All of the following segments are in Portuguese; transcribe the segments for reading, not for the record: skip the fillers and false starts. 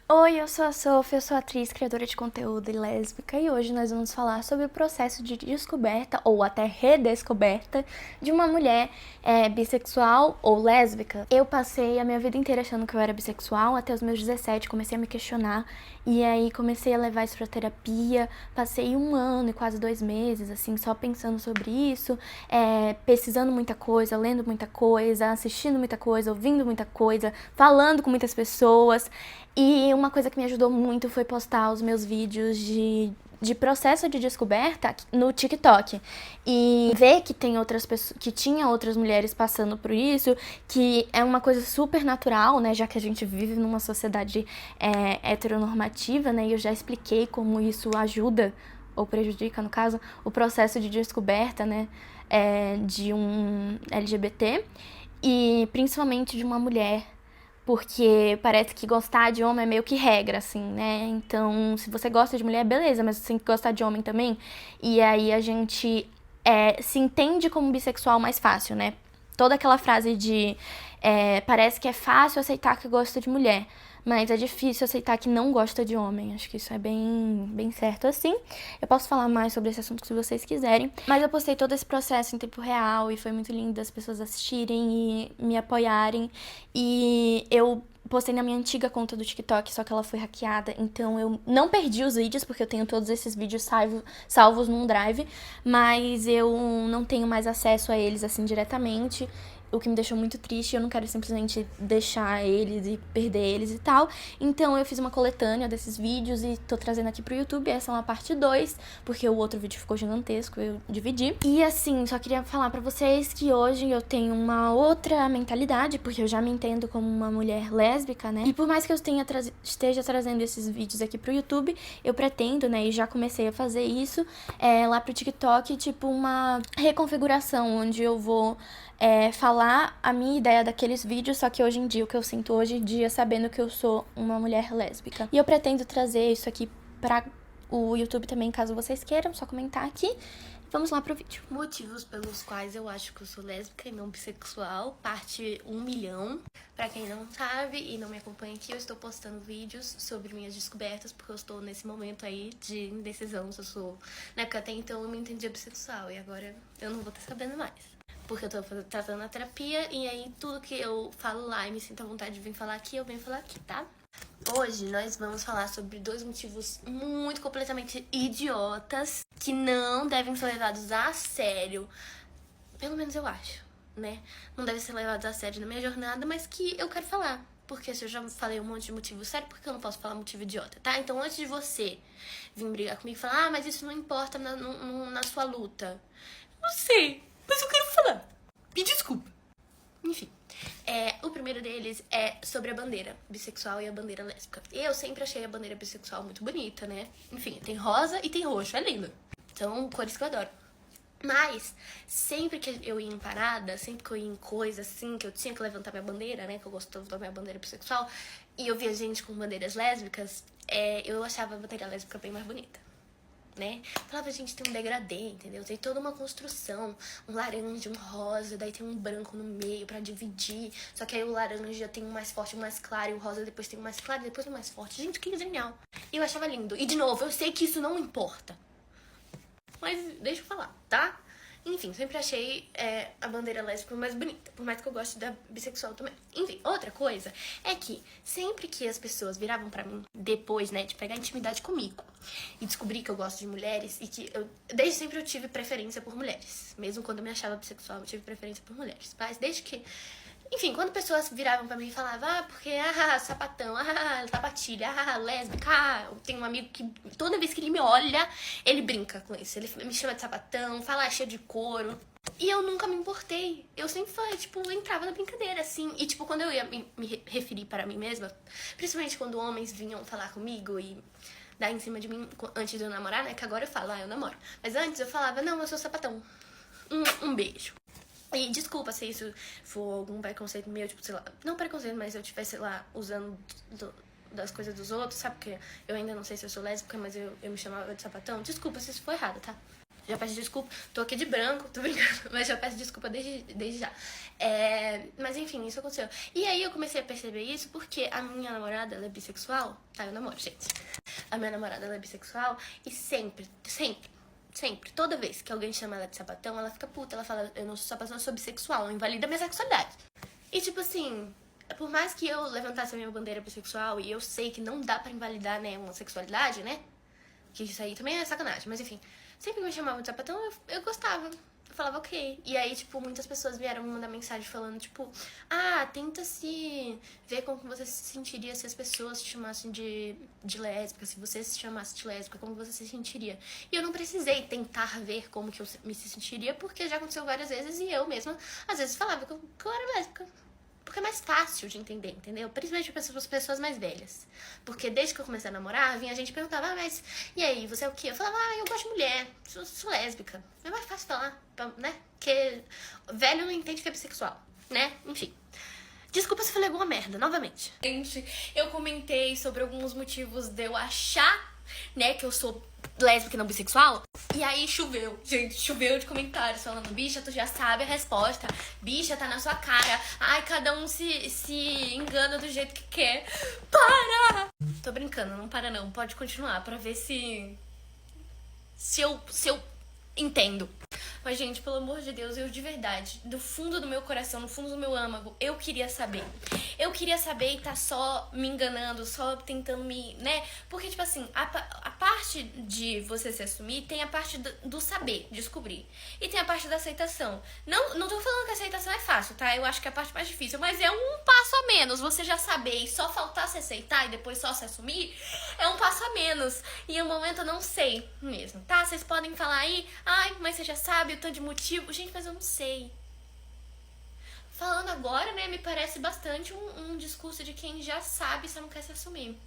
Oi, eu sou a Sofia, eu sou atriz, criadora de conteúdo e lésbica, e hoje nós vamos falar sobre o processo de descoberta ou até redescoberta de uma mulher bissexual ou lésbica. Eu passei a minha vida inteira achando que eu era bissexual, até os meus 17 comecei a me questionar, e aí comecei a levar isso pra terapia, passei 1 ano e quase 2 meses, assim, só pensando sobre isso, pesquisando muita coisa, lendo muita coisa, assistindo muita coisa, ouvindo muita coisa, falando com muitas pessoas. E uma coisa que me ajudou muito foi postar os meus vídeos de processo de descoberta no TikTok. E ver que tem outras pessoas, que tinha outras mulheres passando por isso, que é uma coisa super natural, né? Já que a gente vive numa sociedade heteronormativa, né? E eu já expliquei como isso ajuda, ou prejudica, no caso, o processo de descoberta, né? De um LGBT. E principalmente de uma mulher, porque parece que gostar de homem é meio que regra, assim, né? Então, se você gosta de mulher, beleza, mas você tem que gostar de homem também. E aí a gente se entende como bissexual mais fácil, né? Toda aquela frase de parece que é fácil aceitar que gosta de mulher, mas é difícil aceitar que não gosta de homem. Acho que isso é bem certo assim. Eu posso falar mais sobre esse assunto se vocês quiserem. Mas eu postei todo esse processo em tempo real e foi muito lindo as pessoas assistirem e me apoiarem. E eu postei na minha antiga conta do TikTok, só que ela foi hackeada, então eu não perdi os vídeos, porque eu tenho todos esses vídeos salvos num drive, mas eu não tenho mais acesso a eles assim diretamente, o que me deixou muito triste. Eu não quero simplesmente deixar eles e perder eles e tal. Então eu fiz uma coletânea desses vídeos e tô trazendo aqui pro YouTube. Essa é uma parte 2, porque o outro vídeo ficou gigantesco, eu dividi. E assim, só queria falar pra vocês que hoje eu tenho uma outra mentalidade, porque eu já me entendo como uma mulher lésbica, né? E por mais que eu esteja trazendo esses vídeos aqui pro YouTube, eu pretendo, né, e já comecei a fazer isso lá pro TikTok, tipo uma reconfiguração, onde eu vou falar a minha ideia daqueles vídeos, só que hoje em dia, o que eu sinto hoje em dia, sabendo que eu sou uma mulher lésbica. E eu pretendo trazer isso aqui pra o YouTube também, caso vocês queiram, só comentar aqui. Vamos lá pro vídeo. Motivos pelos quais eu acho que eu sou lésbica e não bissexual, parte 1 milhão. Pra quem não sabe e não me acompanha aqui, eu estou postando vídeos sobre minhas descobertas, porque eu estou nesse momento aí de indecisão se eu sou... Na época até então eu me entendia bissexual, e agora eu não vou estar sabendo mais. Porque eu tô tratando a terapia, e aí tudo que eu falo lá e me sinto à vontade de vir falar aqui, eu venho falar aqui, tá? Hoje nós vamos falar sobre 2 motivos muito completamente idiotas que não devem ser levados a sério. Pelo menos eu acho, né? Não devem ser levados a sério na minha jornada, mas que eu quero falar. Porque se eu já falei um monte de motivo sério, por que eu não posso falar motivo idiota, tá? Então antes de você vir brigar comigo e falar, mas isso não importa na sua luta. Não sei, mas eu quero falar. Me desculpa. Enfim, o primeiro deles é sobre a bandeira bissexual e a bandeira lésbica. Eu sempre achei a bandeira bissexual muito bonita, né? Enfim, tem rosa e tem roxo, é lindo. São cores que eu adoro. Mas, sempre que eu ia em parada, sempre que eu ia em coisa assim, que eu tinha que levantar minha bandeira, né? Que eu gostava da minha bandeira bissexual, e eu via gente com bandeiras lésbicas, eu achava a bandeira lésbica bem mais bonita, né? Falava, gente, tem um degradê, entendeu? Tem toda uma construção, um laranja, um rosa, daí tem um branco no meio pra dividir, só que aí o laranja tem um mais forte e um mais claro, e o rosa depois tem um mais claro e depois um mais forte. Gente, que genial! E eu achava lindo. E de novo, eu sei que isso não importa, mas deixa eu falar, tá? Enfim, sempre achei a bandeira lésbica mais bonita, por mais que eu goste da bissexual também. Enfim, outra coisa é que sempre que as pessoas viravam pra mim, depois, né, de pegar intimidade comigo e descobrir que eu gosto de mulheres, e que desde sempre eu tive preferência por mulheres. Mesmo quando eu me achava bissexual, eu tive preferência por mulheres. Mas desde que... Enfim, quando pessoas viravam pra mim e falavam, porque, sapatão, sapatilha, lésbica, eu tenho um amigo que toda vez que ele me olha, ele brinca com isso. Ele me chama de sapatão, fala cheio de couro. E eu nunca me importei. Eu sempre falei, tipo, eu entrava na brincadeira, assim. E, tipo, quando eu ia me referir para mim mesma, principalmente quando homens vinham falar comigo e dar em cima de mim antes de eu namorar, né? Que agora eu falo, eu namoro. Mas antes eu falava, não, eu sou sapatão. Um beijo. E desculpa se isso for algum preconceito meu, tipo, sei lá, não preconceito, mas eu estivesse, sei lá, usando das coisas dos outros, sabe? Porque eu ainda não sei se eu sou lésbica, mas eu me chamava de sapatão. Desculpa se isso for errado, tá? Já peço desculpa. Tô aqui de branco, tô brincando, mas já peço desculpa desde já. Mas enfim, isso aconteceu. E aí eu comecei a perceber isso porque a minha namorada, ela é bissexual. Tá, eu namoro, gente. A minha namorada, ela é bissexual e sempre, toda vez que alguém chama ela de sapatão, ela fica puta. Ela fala, eu não sou sapatão, eu sou bissexual, invalida minha sexualidade. E tipo assim, por mais que eu levantasse a minha bandeira bissexual e eu sei que não dá pra invalidar, né, uma sexualidade, né? Que isso aí também é sacanagem, mas enfim. Sempre que me chamavam de sapatão, eu gostava. Eu falava ok. E aí, tipo, muitas pessoas vieram me mandar mensagem falando, tipo, tenta se ver como você se sentiria se as pessoas te chamassem de lésbica, se você se chamasse de lésbica, como você se sentiria. E eu não precisei tentar ver como que eu me sentiria, porque já aconteceu várias vezes e eu mesma, às vezes, falava que eu era lésbica. Porque é mais fácil de entender, entendeu? Principalmente para as pessoas mais velhas. Porque desde que eu comecei a namorar, vinha gente perguntava, mas e aí, você é o quê? Eu falava, eu gosto de mulher, sou lésbica. É mais fácil falar, né? Porque velho não entende que é bissexual, né? Enfim. Desculpa se eu falei alguma merda, novamente. Gente, eu comentei sobre alguns motivos de eu achar, né, que eu sou lésbica e não bissexual. E aí choveu, gente, choveu de comentários falando, bicha, tu já sabe a resposta. Bicha, tá na sua cara. Ai, cada um se engana do jeito que quer. Para! Tô brincando, não para não. Pode continuar pra ver se eu entendo. Mas, gente, pelo amor de Deus, eu de verdade, do fundo do meu coração, no fundo do meu âmago, eu queria saber. Eu queria saber e tá só me enganando, só tentando me, né? Porque, tipo assim, a parte de você se assumir tem a parte do saber, descobrir. E tem a parte da aceitação. Não tô falando que a aceitação é fácil, tá? Eu acho que é a parte mais difícil, mas é um passo a menos. Você já saber e só faltar se aceitar e depois só se assumir, é um passo a menos. E no momento eu não sei mesmo, tá? Vocês podem falar aí, mas você já sabe o tanto de motivo. Gente, mas eu não sei. Falando agora, né, me parece bastante um discurso de quem já sabe e só não quer se assumir.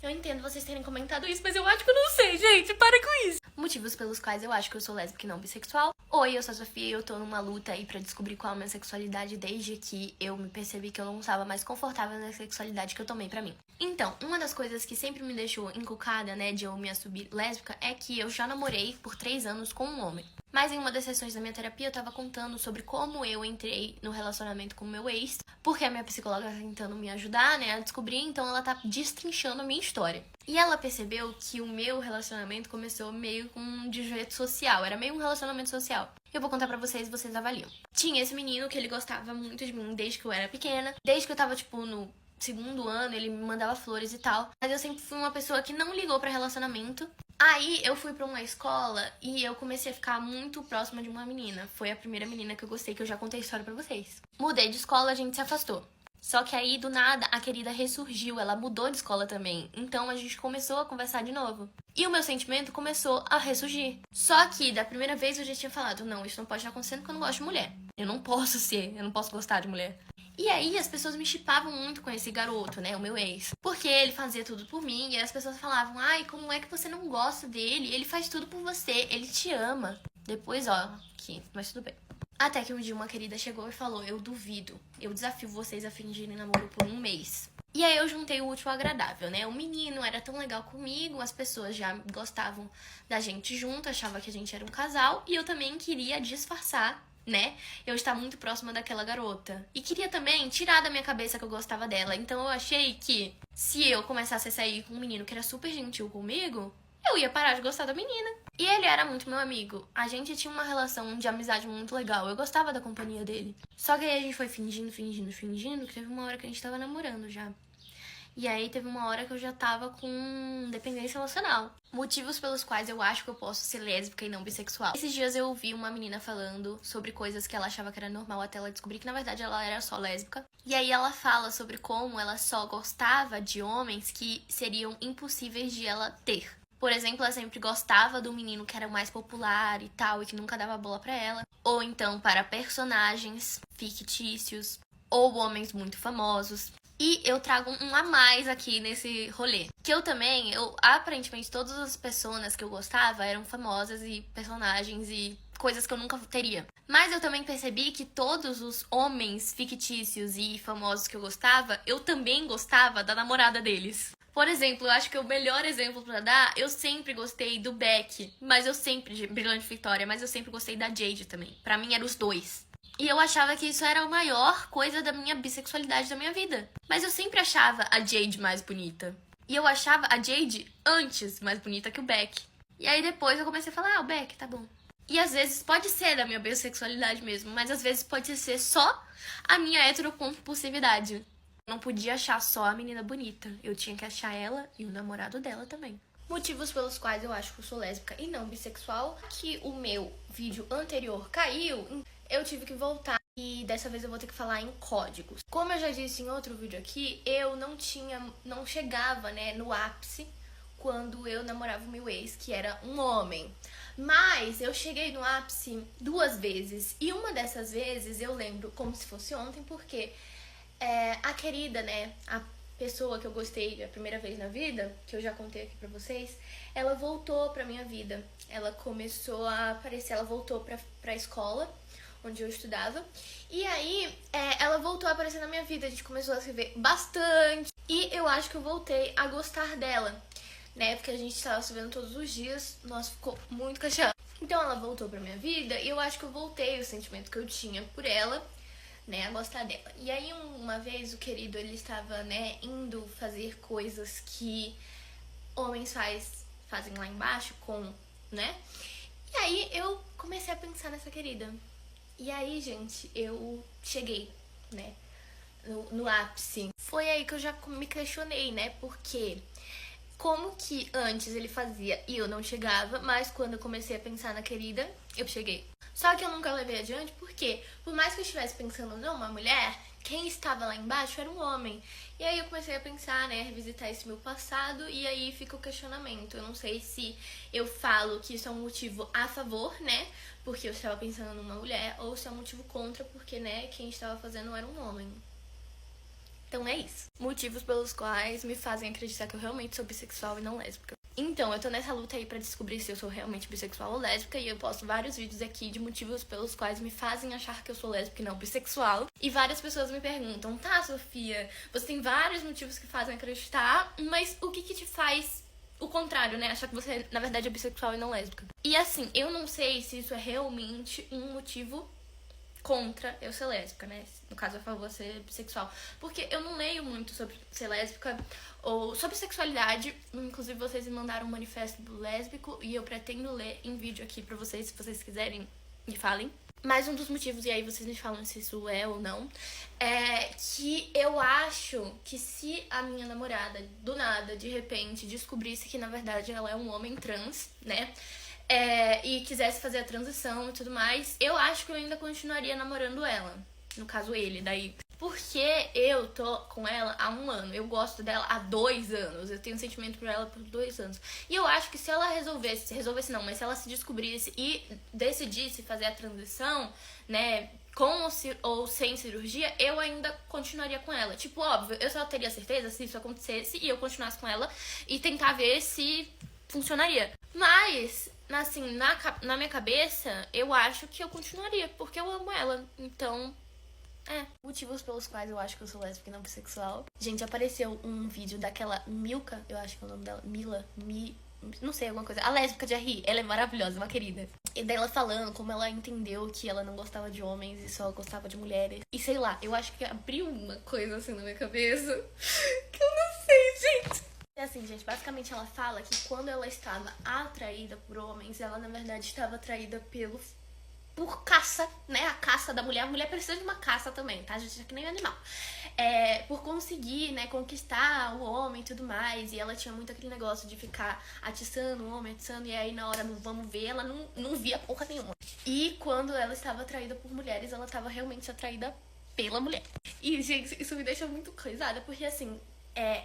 Eu entendo vocês terem comentado isso, mas eu acho que eu não sei, gente. Para com isso. Motivos pelos quais eu acho que eu sou lésbica e não bissexual. Oi, eu sou a Sofia e eu tô numa luta aí pra descobrir qual é a minha sexualidade desde que eu me percebi que eu não estava mais confortável na sexualidade que eu tomei pra mim. Então, uma das coisas que sempre me deixou encucada, né, de eu me assumir lésbica é que eu já namorei por 3 anos com um homem. Mas em uma das sessões da minha terapia eu tava contando sobre como eu entrei no relacionamento com o meu ex, porque a minha psicóloga tá tentando me ajudar, né, a descobrir, então ela tá destrinchando a minha história. E ela percebeu que o meu relacionamento começou meio com um desjeito social, era meio um relacionamento social. Eu vou contar pra vocês e vocês avaliam. Tinha esse menino que ele gostava muito de mim desde que eu era pequena, desde que eu tava, tipo, no 2º ano, ele me mandava flores e tal. Mas eu sempre fui uma pessoa que não ligou pra relacionamento. Aí eu fui pra uma escola e eu comecei a ficar muito próxima de uma menina. Foi a primeira menina que eu gostei, que eu já contei a história pra vocês. Mudei de escola, a gente se afastou. Só que aí, do nada, a querida ressurgiu, ela mudou de escola também. Então a gente começou a conversar de novo. E o meu sentimento começou a ressurgir. Só que da primeira vez eu já tinha falado, não, isso não pode estar acontecendo porque eu não gosto de mulher. Eu não posso gostar de mulher. E aí as pessoas me shippavam muito com esse garoto, né, o meu ex. Porque ele fazia tudo por mim e as pessoas falavam, como é que você não gosta dele? Ele faz tudo por você, ele te ama. Depois, aqui, mas tudo bem. Até que um dia uma querida chegou e falou, eu duvido, eu desafio vocês a fingirem namoro por 1 mês. E aí eu juntei o útil ao agradável, né? O menino era tão legal comigo, as pessoas já gostavam da gente junto, achavam que a gente era um casal. E eu também queria disfarçar, né, eu estar muito próxima daquela garota. E queria também tirar da minha cabeça que eu gostava dela. Então eu achei que se eu começasse a sair com um menino que era super gentil comigo, eu ia parar de gostar da menina. E ele era muito meu amigo. A gente tinha uma relação de amizade muito legal. Eu gostava da companhia dele. Só que aí a gente foi fingindo, que teve uma hora que a gente tava namorando já. E aí teve uma hora que eu já tava com dependência emocional. Motivos pelos quais eu acho que eu posso ser lésbica e não bissexual. Esses dias eu ouvi uma menina falando sobre coisas que ela achava que era normal até ela descobrir que na verdade ela era só lésbica. E aí ela fala sobre como ela só gostava de homens que seriam impossíveis de ela ter. Por exemplo, ela sempre gostava do menino que era o mais popular e tal, e que nunca dava bola pra ela. Ou então para personagens fictícios, ou homens muito famosos. E eu trago um a mais aqui nesse rolê. Que aparentemente, todas as pessoas que eu gostava eram famosas e personagens e coisas que eu nunca teria. Mas eu também percebi que todos os homens fictícios e famosos que eu gostava, eu também gostava da namorada deles. Por exemplo, eu acho que o melhor exemplo pra dar, eu sempre gostei do Beck, de Brilhante Vitória, mas eu sempre gostei da Jade também. Pra mim eram os dois. E eu achava que isso era a maior coisa da minha bissexualidade da minha vida. Mas eu sempre achava a Jade mais bonita. E eu achava a Jade antes mais bonita que o Beck. E aí depois eu comecei a falar, o Beck, tá bom. E às vezes pode ser da minha bissexualidade mesmo, mas às vezes pode ser só a minha heterocompulsividade. Eu não podia achar só a menina bonita. Eu tinha que achar ela e o namorado dela também. Motivos pelos quais eu acho que eu sou lésbica e não bissexual. Que o meu vídeo anterior caiu, eu tive que voltar e dessa vez eu vou ter que falar em códigos. Como eu já disse em outro vídeo aqui, eu não chegava, né, no ápice quando eu namorava o meu ex, que era um homem. Mas eu cheguei no ápice 2 vezes. E uma dessas vezes eu lembro como se fosse ontem, porque a querida, né, a pessoa que eu gostei a primeira vez na vida, que eu já contei aqui pra vocês, ela voltou pra minha vida. Ela começou a aparecer, ela voltou pra escola onde eu estudava. E aí, ela voltou a aparecer na minha vida, a gente começou a se ver bastante. E eu acho que eu voltei a gostar dela, né? Porque a gente estava se vendo todos os dias, nossa, ficou muito caixão. Então ela voltou pra minha vida e eu acho que eu voltei o sentimento que eu tinha por ela, né, a gostar dela. E aí uma vez o querido, ele estava, né, indo fazer coisas que homens fazem lá embaixo né? E aí eu comecei a pensar nessa querida. E aí, gente, eu cheguei, né, no ápice. Foi aí que eu já me questionei, né, porque como que antes ele fazia e eu não chegava, mas quando eu comecei a pensar na querida, eu cheguei. Só que eu nunca levei adiante porque, por mais que eu estivesse pensando numa mulher, quem estava lá embaixo era um homem. E aí eu comecei a pensar, né, revisitar esse meu passado, e aí fica o questionamento. Eu não sei se eu falo que isso é um motivo a favor, né, porque eu estava pensando numa mulher, ou se é um motivo contra, porque, né, quem estava fazendo era um homem. Então é isso. Motivos pelos quais me fazem acreditar que eu realmente sou bissexual e não lésbica. Então, eu tô nessa luta aí pra descobrir se eu sou realmente bissexual ou lésbica, e eu posto vários vídeos aqui de motivos pelos quais me fazem achar que eu sou lésbica e não bissexual. E várias pessoas me perguntam, tá, Sofia, você tem vários motivos que fazem acreditar, mas o que te faz o contrário, né? Achar que você, na verdade, é bissexual e não lésbica. E assim, eu não sei se isso é realmente um motivo contra eu ser lésbica, né? No caso, a favor de ser bissexual. Porque eu não leio muito sobre ser lésbica ou sobre sexualidade. Inclusive, vocês me mandaram um manifesto do lésbico e eu pretendo ler em vídeo aqui pra vocês, se vocês quiserem, me falem. Mas um dos motivos, e aí vocês me falam se isso é ou não, é que eu acho que se a minha namorada, do nada, de repente, descobrisse que, na verdade, ela é um homem trans, né? E quisesse fazer a transição e tudo mais, eu acho que eu ainda continuaria namorando ela. No caso, ele, daí. Porque eu tô com ela há 1 ano. Eu gosto dela há 2 anos. Eu tenho sentimento por ela por 2 anos. E eu acho que se ela resolvesse não, mas se ela se descobrisse e decidisse fazer a transição, né, com ou sem cirurgia, eu ainda continuaria com ela. Tipo, óbvio, eu só teria certeza se isso acontecesse e eu continuasse com ela e tentar ver se funcionaria. Mas, assim, na minha cabeça, eu acho que eu continuaria, porque eu amo ela. Então, motivos pelos quais eu acho que eu sou lésbica e não bissexual. Gente, apareceu um vídeo daquela Milka, eu acho que é o nome dela, não sei, alguma coisa. A lésbica de RI, ela é maravilhosa, uma querida. E daí ela falando como ela entendeu que ela não gostava de homens e só gostava de mulheres. E sei lá, eu acho que abriu uma coisa assim na minha cabeça que eu não sei, gente. É assim, gente, basicamente ela fala que quando ela estava atraída por homens, ela na verdade estava atraída por caça, né? A caça da mulher. A mulher precisa de uma caça também, tá? A gente é que nem animal. Por conseguir, né, conquistar o homem e tudo mais. E ela tinha muito aquele negócio de ficar atiçando o homem, atiçando. E aí na hora do vamos ver, ela não via porra nenhuma. E quando ela estava atraída por mulheres, ela estava realmente atraída pela mulher. E, gente, isso me deixa muito coisada, porque assim,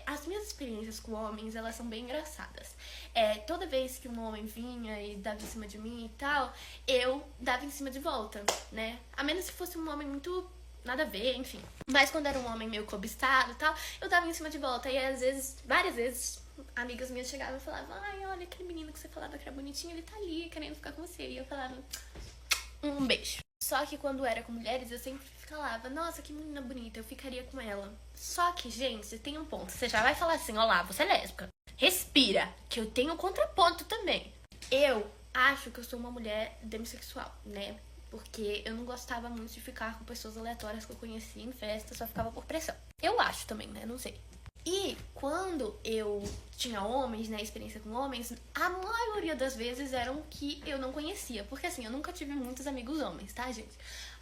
as minhas experiências com homens, elas são bem engraçadas. Toda vez que um homem vinha e dava em cima de mim e tal, eu dava em cima de volta, né? A menos se fosse um homem muito nada a ver, enfim. Mas quando era um homem meio cobiçado e tal, eu dava em cima de volta. E às vezes, várias vezes, amigas minhas chegavam e falavam: ai, olha aquele menino que você falava que era bonitinho, ele tá ali querendo ficar com você. E eu falava: um beijo. Só que quando era com mulheres, eu sempre falava, nossa, que menina bonita, eu ficaria com ela. Só que, gente, tem um ponto. Você já vai falar assim, olá, você é lésbica. Respira, que eu tenho um contraponto também. Eu acho que eu sou uma mulher demissexual, né? Porque eu não gostava muito de ficar com pessoas aleatórias que eu conhecia em festa, só ficava por pressão. Eu acho também, né? Não sei. E quando eu tinha homens, né, experiência com homens, a maioria das vezes eram que eu não conhecia. Porque assim, eu nunca tive muitos amigos homens, tá, gente?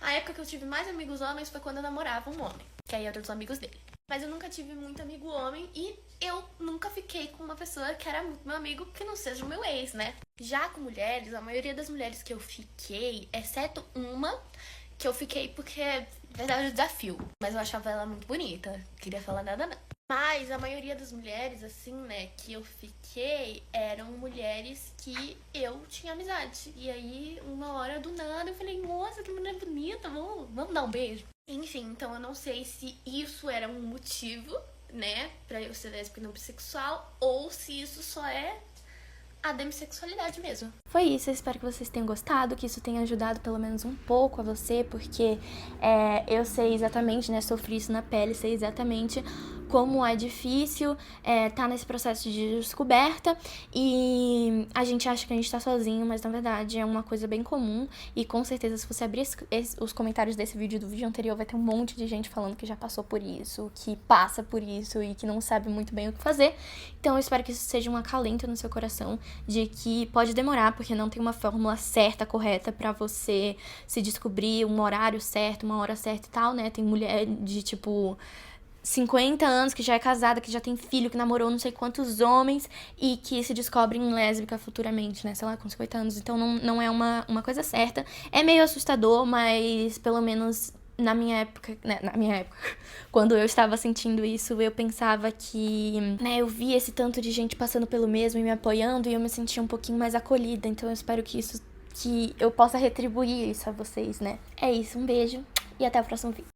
A época que eu tive mais amigos homens foi quando eu namorava um homem, que aí eram os amigos dele. Mas eu nunca tive muito amigo homem e eu nunca fiquei com uma pessoa que era muito meu amigo que não seja o meu ex, né? Já com mulheres, a maioria das mulheres que eu fiquei, exceto uma, que eu fiquei porque, na verdade, o desafio. Mas eu achava ela muito bonita, queria falar nada não. Mas a maioria das mulheres, assim, né, que eu fiquei, eram mulheres que eu tinha amizade. E aí, uma hora do nada, eu falei, nossa, que mulher bonita, vamos dar um beijo. Enfim, então eu não sei se isso era um motivo, né, pra eu ser lésbica e não bissexual, ou se isso só é a demissexualidade mesmo. Foi isso, eu espero que vocês tenham gostado, que isso tenha ajudado pelo menos um pouco a você, porque eu sei exatamente, né, sofri isso na pele, sei exatamente como é difícil tá nesse processo de descoberta e a gente acha que a gente tá sozinho, mas na verdade é uma coisa bem comum e com certeza se você abrir os comentários desse vídeo e do vídeo anterior vai ter um monte de gente falando que já passou por isso, que passa por isso e que não sabe muito bem o que fazer. Então eu espero que isso seja um acalento no seu coração de que pode demorar, porque não tem uma fórmula certa, correta pra você se descobrir um horário certo, uma hora certa e tal, né? Tem mulher de, tipo, 50 anos que já é casada, que já tem filho, que namorou não sei quantos homens e que se descobrem lésbica futuramente, né? Sei lá, com 50 anos. Então não é uma coisa certa. É meio assustador, mas pelo menos na minha época, né, quando eu estava sentindo isso, eu pensava que, né, eu via esse tanto de gente passando pelo mesmo e me apoiando e eu me sentia um pouquinho mais acolhida. Então eu espero que eu possa retribuir isso a vocês, né? É isso, um beijo e até o próximo vídeo.